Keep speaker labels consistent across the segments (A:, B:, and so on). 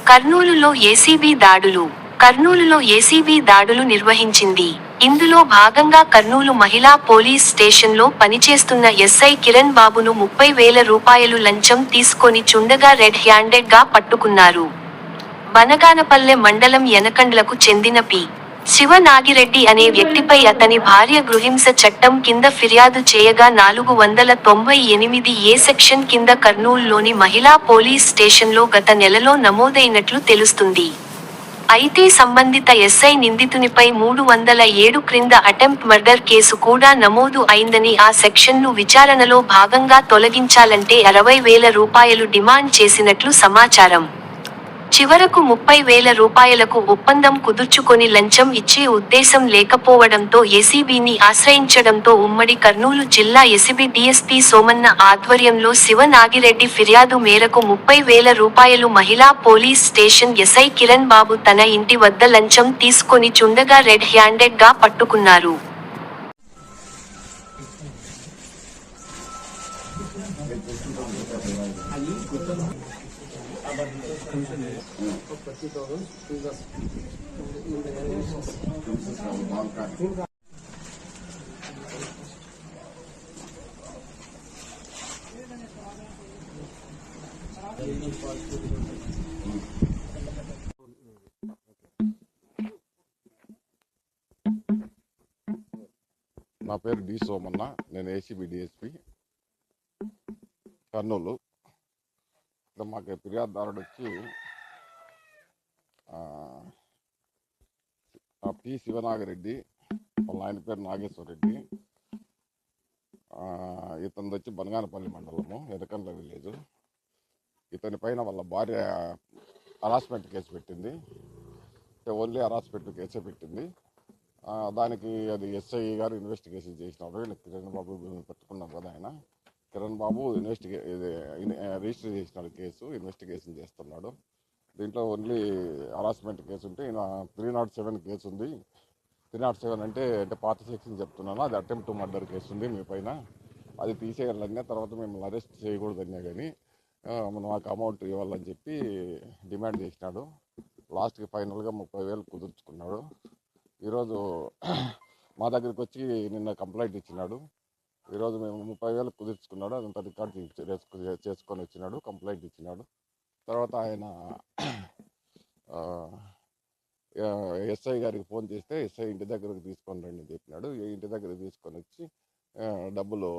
A: కర్నూలులో ఏసీబీ దాడులు. కర్నూలులో ఏసీబీ దాడులు నిర్వహించింది. ఇందులో భాగంగా కర్నూలు మహిళా పోలీస్ స్టేషన్లో పనిచేస్తున్న ఎస్ఐ కిరణ్ బాబును 30,000 రూపాయలు లంచం తీసుకొని చుండగా రెడ్ హ్యాండెడ్ గా పట్టుకున్నారు. బనగానపల్లె మండలం యనకండ్లకు చెందిన పి. శివ నాగిరెడ్డి అనే వ్యక్తిపై అతని భార్య గృహింస చట్టం కింద ఫిర్యాదు చేయగా 498 సెక్షన్ కింద కర్నూలులోని మహిళా పోలీస్ స్టేషన్లో గత నెలలో నమోదైనట్లు తెలుస్తుంది. అయితే సంబంధిత ఎస్ఐ నిందితునిపై 307 క్రింద అటెంప్ట్ మర్డర్ కేసు కూడా నమోదు అయిందని ఆ సెక్షన్ను విచారణలో భాగంగా తొలగించాలంటే 60,000 రూపాయలు డిమాండ్ చేసినట్లు సమాచారం. చివరకు 30,000 రూపాయలకు ఒప్పందం కుదుర్చుకొని లంచం ఇచ్చే ఉద్దేశం లేకపోవడంతో ఏసీబీని ఆశ్రయించడంతో ఉమ్మడి కర్నూలు జిల్లా ఏసీబీ డీఎస్పీ సోమన్న ఆధ్వర్యంలో శివ నాగిరెడ్డి ఫిర్యాదు మేరకు 30,000 రూపాయలు మహిళా పోలీస్ స్టేషన్ ఎస్ఐ కిరణ్ బాబు తన ఇంటి వద్ద లంచం తీసుకొని చుండగా రెడ్ హ్యాండెడ్ గా పట్టుకున్నారు.
B: నా పేరు డి సోమన్న, నేను ఏసీబీ డిఎస్పీ కర్నూలు. మాకు ఫిర్యాదుదారుడు వచ్చి పి. శివనాగిరెడ్డి, వాళ్ళ ఆయన పేరు నాగేశ్వరరెడ్డి. ఇతను వచ్చి బనగానపల్లి మండలము, ఎదకండ్ల విలేజ్. ఇతని పైన వాళ్ళ భార్య హరాస్మెంట్ కేసు పెట్టింది. ఓన్లీ హరాస్మెంట్ కేసే పెట్టింది. దానికి అది ఎస్ఐ గారు ఇన్వెస్టిగేషన్ చేసినాడు. కిరణ్ బాబు పెట్టుకున్నాం కదా, ఆయన కిరణ్ బాబు రిజిస్టర్ చేసినాడు కేసు, ఇన్వెస్టిగేషన్ చేస్తున్నాడు. దీంట్లో ఓన్లీ హరాస్మెంట్ కేసు ఉంటే ఈయన 307 కేసు ఉంది. 307 అంటే పాత సెక్షన్ చెప్తున్నాను, అది అటెంప్ట్ మర్డర్ కేసు ఉంది మీ పైన, అది తీసేయాలన్నా తర్వాత మిమ్మల్ని అరెస్ట్ చేయకూడదన్నా కానీ మాకు అమౌంట్ ఇవ్వాలని చెప్పి డిమాండ్ చేసినాడు. లాస్ట్కి ఫైనల్గా 30,000 కుదుర్చుకున్నాడు. ఈరోజు మా దగ్గరికి వచ్చి నిన్న కంప్లైంట్ ఇచ్చినాడు. ఈరోజు మేము 30,000 కుదుర్చుకున్నాడు. అదంతా రికార్డ్ చేసుకొని వచ్చినాడు, కంప్లైంట్ ఇచ్చినాడు. తర్వాత ఆయన ఎస్ఐ గారికి ఫోన్ చేస్తే ఎస్ఐ ఇంటి దగ్గరకు తీసుకొని రండి అని చెప్పినాడు. ఇంటి దగ్గరకు తీసుకొని వచ్చి డబ్బులు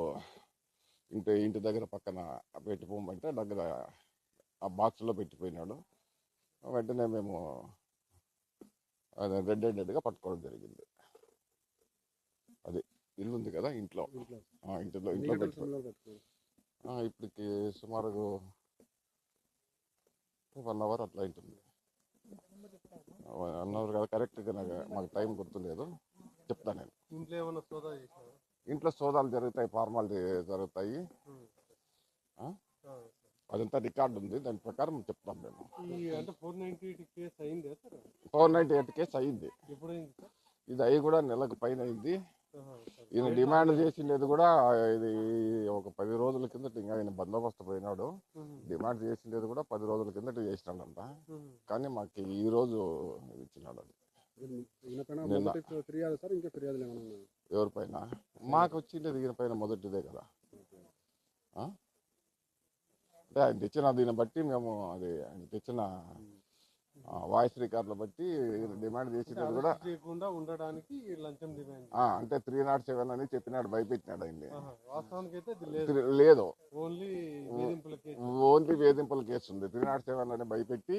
B: ఇంటి దగ్గర పక్కన పెట్టిపోమంటే దగ్గర ఆ బాక్స్లో పెట్టిపోయినాడు. వెంటనే మేము రెడ్ హ్యాండెడ్గా పట్టుకోవడం జరిగింది. అది ఇల్లు ఉంది కదా, ఇంట్లో పెట్టుకో ఇప్పటికి సుమారు 1 అవర్ అట్లా ఉంటుంది. 1 అవర్ కదా, కరెక్ట్గా మాకు టైం గుర్తులేదు, చెప్తాను నేను. ఇంట్లో సోదాలు జరుగుతాయి, ఫార్మాలిటీ జరుగుతాయి, అదంతా రికార్డు ఉంది, దాని ప్రకారం చెప్తాం మేము. 498 కేసు అయింది. ఇది అయ్యి కూడా నెలకు పైన అయింది. ఈయన డిమాండ్ చేసిండేది కూడా ఇది ఒక 10 రోజుల కిందట, ఇంకా ఆయన బందోబస్తు పోయినాడు. డిమాండ్ చేసిండేది కూడా 10 రోజుల కిందట చేసినాడంట, కానీ మాకు ఈ రోజు ఇచ్చినాడు. అది ఎవరిపైన మాకు వచ్చిండేది ఈయన పైన మొదటిదే కదా. అంటే ఆయన తెచ్చిన దీన్ని బట్టి మేము, అది ఆయన తెచ్చిన వాయిస్ రికార్డులు బట్టి డిమాండ్ చేసినది కూడా
C: ఉండడానికి లంచం డిమాండ్.
B: అంటే 307 అని చెప్పినాడు, భయపెట్టినాడు ఆయన్ని. లేదు, ఓన్లీ వేధింపుల కేసు ఉంది. 307 అని భయపెట్టి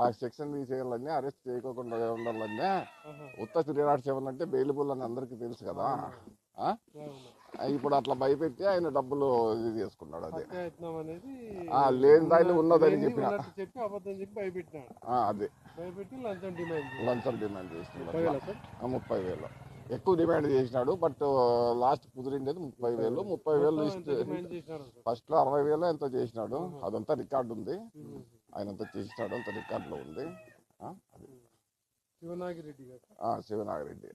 B: ఆ సెక్షన్ తీసేయాలన్నా, అరెస్ట్ చేయకోకుండా ఉండాలన్నా. ఉత్త 307 అంటే బెయిలబుల్ అని అందరికీ తెలుసు కదా. ఇప్పుడు అట్లా భయపెట్టి ఆయన డబ్బులు ఇది చేసుకున్నాడు. అది లేని దాన్ని ఉన్నదని చెప్పిన అదే లంచం డిమాండ్ చేస్తున్నాడు. 30,000 ఎక్కువ డిమాండ్ చేసినాడు. But last కుదిరిండేది 30,000. 30,000 ఇస్తే ఫస్ట్లో 60,000 ఎంతో చేసినాడు. అదంతా రికార్డు ఉంది, ఆయన అంతా చేసినాడు, అంత రికార్డులో ఉంది.
C: శివనాగిరెడ్డి
B: శివనాగిరెడ్డి.